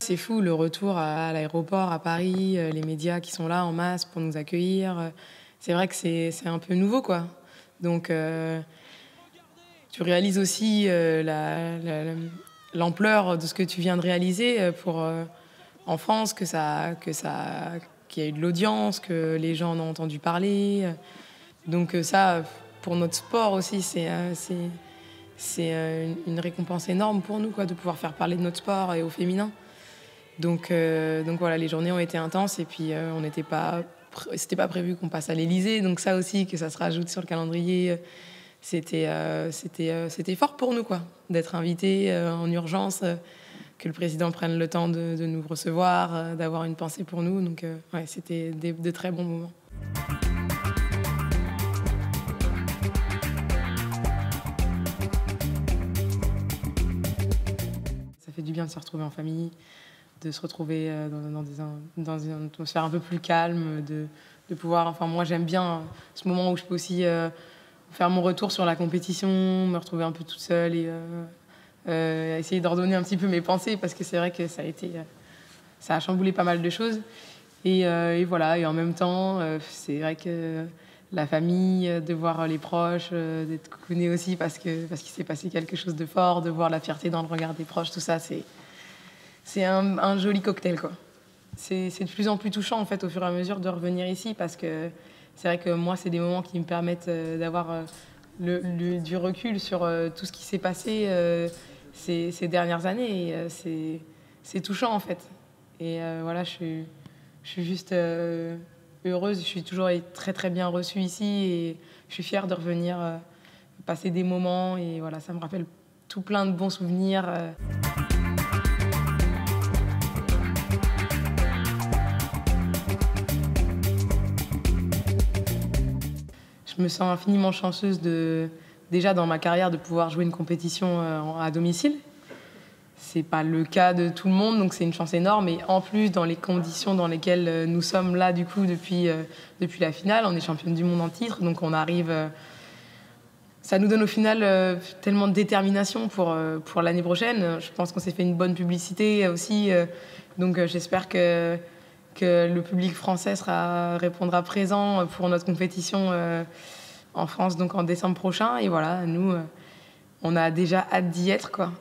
c'est fou, le retour à l'aéroport, à Paris, les médias qui sont là en masse pour nous accueillir. C'est vrai que c'est un peu nouveau, quoi. Donc, tu réalises aussi l'ampleur de ce que tu viens de réaliser en France, qu'il y a eu de l'audience, que les gens en ont entendu parler. Donc ça, pour notre sport aussi, c'est une récompense énorme pour nous, quoi, de pouvoir faire parler de notre sport et au féminin. Donc voilà, les journées ont été intenses et puis c'était pas prévu qu'on passe à l'Élysée. Donc ça aussi, que ça se rajoute sur le calendrier, c'était fort pour nous, quoi, d'être invités en urgence, que le président prenne le temps de nous recevoir, d'avoir une pensée pour nous. Donc ouais, c'était de très bons moments. Ça fait du bien de se retrouver en famille, de se retrouver dans une atmosphère un peu plus calme, de pouvoir... Enfin, moi, j'aime bien ce moment où je peux aussi faire mon retour sur la compétition, me retrouver un peu toute seule et essayer d'ordonner un petit peu mes pensées, parce que c'est vrai que ça a chamboulé pas mal de choses. Et voilà, et en même temps, c'est vrai que la famille, de voir les proches, d'être cocooné aussi parce qu'il s'est passé quelque chose de fort, de voir la fierté dans le regard des proches, tout ça, c'est un joli cocktail, quoi. C'est de plus en plus touchant, en fait, au fur et à mesure de revenir ici, parce que c'est vrai que moi, c'est des moments qui me permettent d'avoir du recul sur tout ce qui s'est passé ces dernières années. Et c'est touchant, en fait. Et voilà, je suis juste heureuse. Je suis toujours très, très bien reçue ici et je suis fière de revenir passer des moments. Et voilà, ça me rappelle tout plein de bons souvenirs. Je me sens infiniment chanceuse déjà dans ma carrière de pouvoir jouer une compétition à domicile. C'est pas le cas de tout le monde, donc c'est une chance énorme. Et en plus, dans les conditions dans lesquelles nous sommes là, du coup, depuis la finale, on est championne du monde en titre, donc on arrive. Ça nous donne au final tellement de détermination pour l'année prochaine. Je pense qu'on s'est fait une bonne publicité aussi, donc j'espère que le public français répondra présent pour notre compétition en France, donc en décembre prochain. Et voilà, nous, on a déjà hâte d'y être, quoi.